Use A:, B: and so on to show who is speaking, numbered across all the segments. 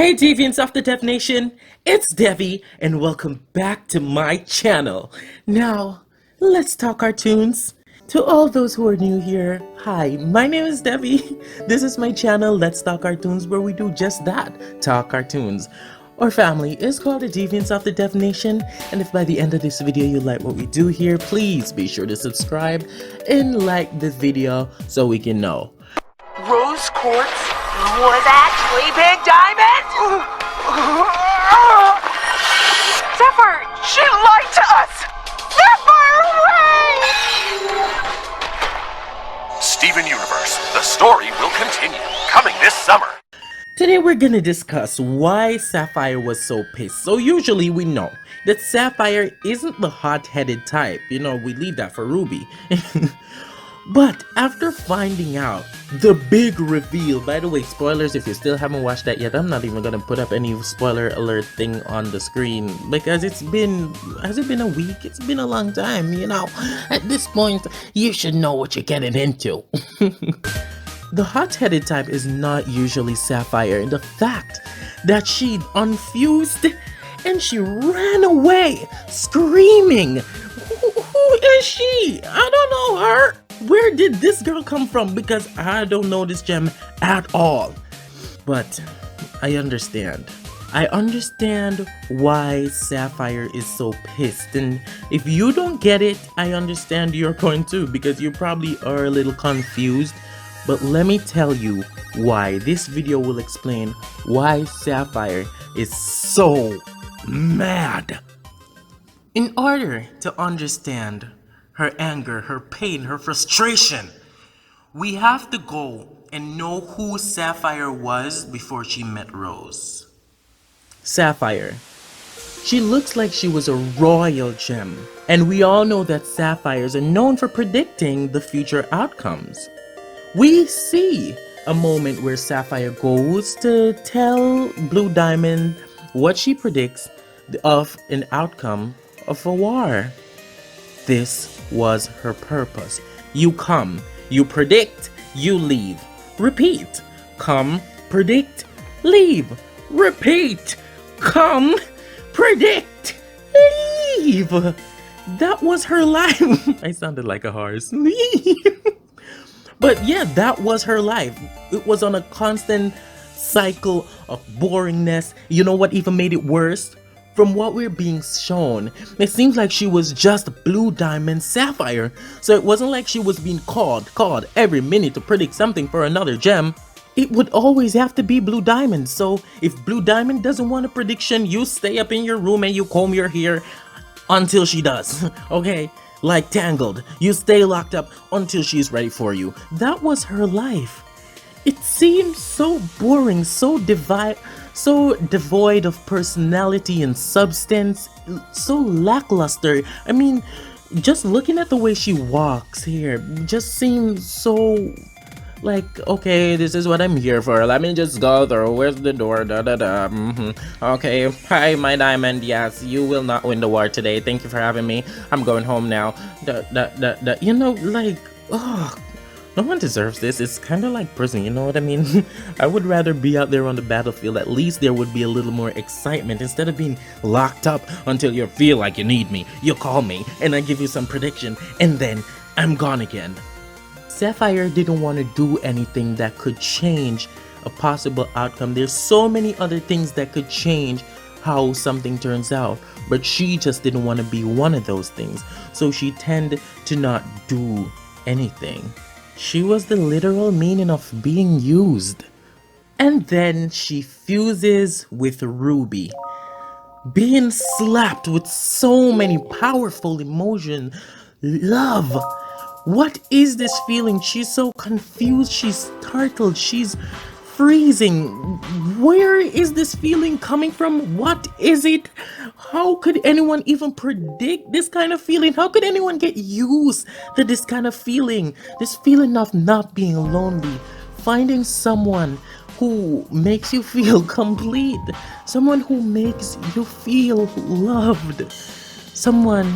A: Hey Deviants of the Dev Nation, it's Devi and welcome back to my channel. Now, let's talk cartoons. To all those who are new here, hi, my name is Devi. This is my channel, Let's Talk Cartoons, where we do just that, talk cartoons. Our family is called the Deviants of the Dev Nation, and if by the end of this video you like what we do here, please be sure to subscribe and like this video so we can know.
B: Rose quartz was actually big diamond? Sapphire, she lied to us! Sapphire, wait!
C: Steven Universe, the story will continue, coming this summer.
A: Today we're gonna discuss why Sapphire was so pissed. So usually we know that Sapphire isn't the hot-headed type. You know, we leave that for Ruby. But after finding out the big reveal, by the way, spoilers if you still haven't watched that yet, I'm not even gonna put up any spoiler alert thing on the screen because has it been a week? It's been a long time, you know. At this point, you should know what you're getting into. The hot-headed type is not usually Sapphire, and the fact that she unfused and she ran away screaming. Who is she? I don't know her. Where did this girl come from? Because I don't know this gem at all. But I understand. I understand why Sapphire is so pissed. And if you don't get it, I understand your point too. Because you probably are a little confused. But let me tell you why. This video will explain why Sapphire is so mad. In order to understand her anger, her pain, her frustration, we have to go and know who Sapphire was before she met Rose. Sapphire. She looks like she was a royal gem, and we all know that sapphires are known for predicting the future outcomes. We see a moment where Sapphire goes to tell Blue Diamond what she predicts of an outcome of a war. This was her purpose. You come, you predict, you leave. Repeat. Come, predict, leave. Repeat. Come, predict, leave. That was her life. I sounded like a horse. But yeah, that was her life. It was on a constant cycle of boringness. You know what even made it worse? From what we're being shown, it seems like she was just Blue Diamond Sapphire. So it wasn't like she was being called every minute to predict something for another gem. It would always have to be Blue Diamond. So if Blue Diamond doesn't want a prediction, you stay up in your room and you comb your hair until she does. Okay? Like Tangled, you stay locked up until she's ready for you. That was her life. It seemed so boring, so devoid of personality and substance, so lackluster. I mean, just looking at the way she walks here just seems so like, okay, this is what I'm here for. Let me just go through. Where's the door? Okay, hi, my diamond. Yes, you will not win the war today. Thank you for having me. I'm going home now. You know, like, oh, no one deserves this. It's kind of like prison, you know what I mean? I would rather be out there on the battlefield. At least there would be a little more excitement instead of being locked up until you feel like you need me. You call me and I give you some prediction and then I'm gone again. Sapphire didn't want to do anything that could change a possible outcome. There's so many other things that could change how something turns out, but she just didn't want to be one of those things. So she tended to not do anything. She was the literal meaning of being used. And then she fuses with Ruby, being slapped with so many powerful emotions. Love. What is this feeling? She's so confused, she's startled, she's freezing. Where is this feeling coming from? What is it? How could anyone even predict this kind of feeling? How could anyone get used to this kind of feeling? This feeling of not being lonely, finding someone who makes you feel complete, someone who makes you feel loved, someone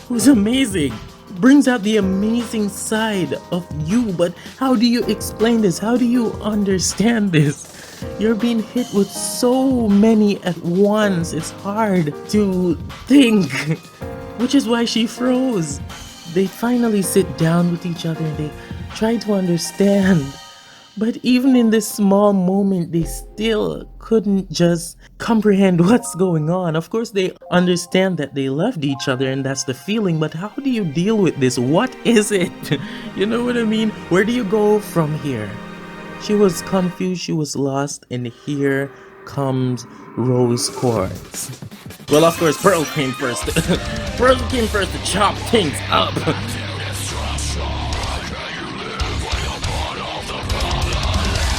A: who's amazing. brings out the amazing side of you. But how do you explain this? How do you understand this? You're being hit with so many at once. It's hard to think, which is why she froze. They finally sit down with each other and they try to understand. But even in this small moment, they still couldn't just comprehend what's going on. Of course, they understand that they loved each other and that's the feeling, but how do you deal with this? What is it? You know what I mean? Where do you go from here? She was confused, she was lost, and here comes Rose Quartz. Well, of course, Pearl came first. Pearl came first to chop things up.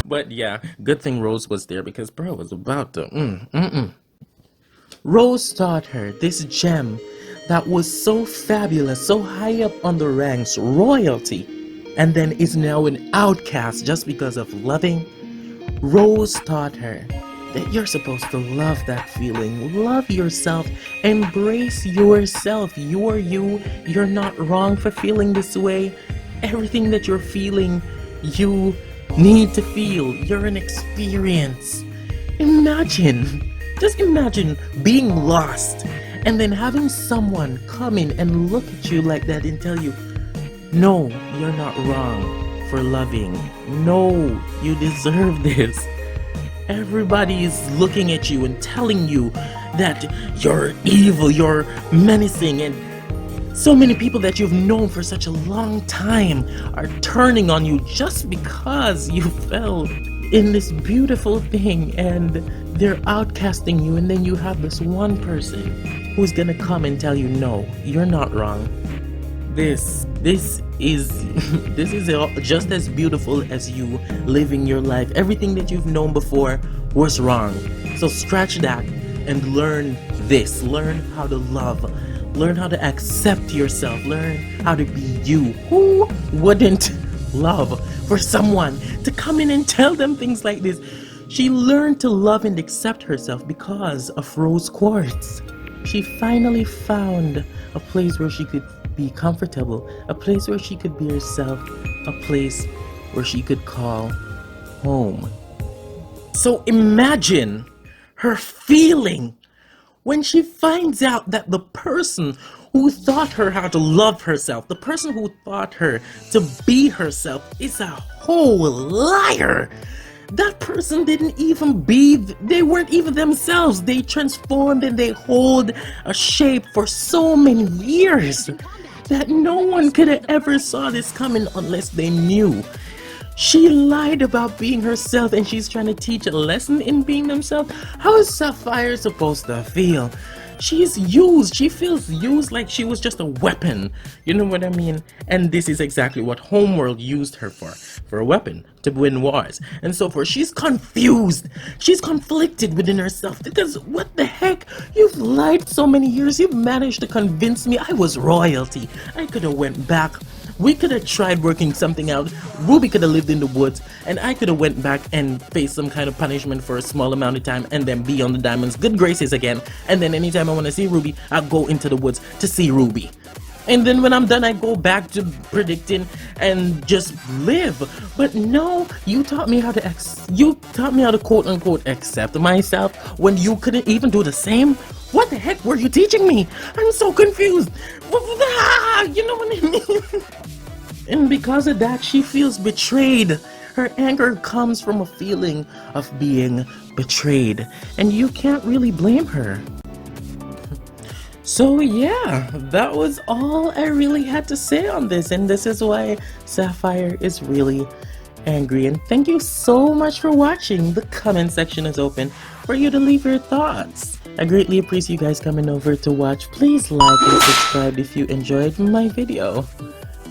A: But yeah, good thing Rose was there because Pearl was about to Rose taught her this gem that was so fabulous, so high up on the ranks, royalty, and then is now an outcast just because of loving. Rose taught her that you're supposed to love that feeling, love yourself, embrace yourself. You're you, you're not wrong for feeling this way. Everything that you're feeling, you need to feel. You're an experience. Just imagine being lost and then having someone come in and look at you like that and tell you, no, you're not wrong for loving. No, you deserve this. Everybody is looking at you and telling you that you're evil, you're menacing, and so many people that you've known for such a long time are turning on you just because you fell in this beautiful thing and they're outcasting you, and then you have this one person who's gonna come and tell you, no, you're not wrong. This is just as beautiful as you living your life. Everything that you've known before was wrong. So scratch that and learn this. Learn how to love. Learn how to accept yourself. Learn how to be you. Who wouldn't love for someone to come in and tell them things like this? She learned to love and accept herself because of Rose Quartz. She finally found a place where she could be comfortable, a place where she could be herself, a place where she could call home. So imagine her feeling when she finds out that the person who taught her how to love herself, the person who taught her to be herself, is a whole liar. That person didn't even be, they weren't even themselves. They transformed and they hold a shape for so many years that no one could have ever saw this coming unless they knew. She lied about being herself and she's trying to teach a lesson in being themselves. How is Sapphire supposed to feel? She's used. She feels used like she was just a weapon. You know what I mean? And this is exactly what Homeworld used her for a weapon to win wars and so forth. She's confused. She's conflicted within herself because what the heck? You've lied so many years. You've managed to convince me I was royalty. I could have went back. We could have tried working something out. Ruby could have lived in the woods and I could have went back and faced some kind of punishment for a small amount of time and then be on the Diamond's good graces again. And then anytime I want to see Ruby, I'll go into the woods to see Ruby. And then when I'm done, I go back to predicting and just live. But no, you taught me how to quote unquote accept myself when you couldn't even do the same. What the heck were you teaching me? I'm so confused. You know what I mean? And because of that, she feels betrayed. Her anger comes from a feeling of being betrayed. And you can't really blame her. So yeah, that was all I really had to say on this. And this is why Sapphire is really angry. And thank you so much for watching. The comment section is open for you to leave your thoughts. I greatly appreciate you guys coming over to watch. Please like and subscribe if you enjoyed my video.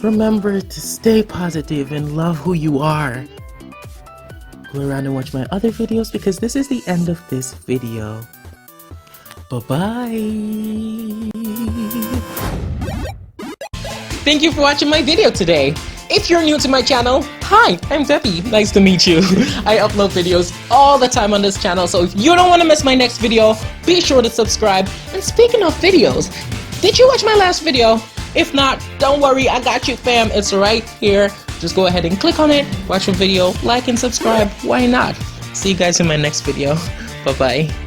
A: Remember to stay positive and love who you are. Go around and watch my other videos because this is the end of this video. Bye-bye. Thank you for watching my video today. If you're new to my channel, hi, I'm Debbie. Nice to meet you. I upload videos all the time on this channel, so if you don't want to miss my next video, be sure to subscribe. And speaking of videos, did you watch my last video? If not, don't worry, I got you fam, it's right here. Just go ahead and click on it, watch the video, like and subscribe, why not? See you guys in my next video. Bye bye.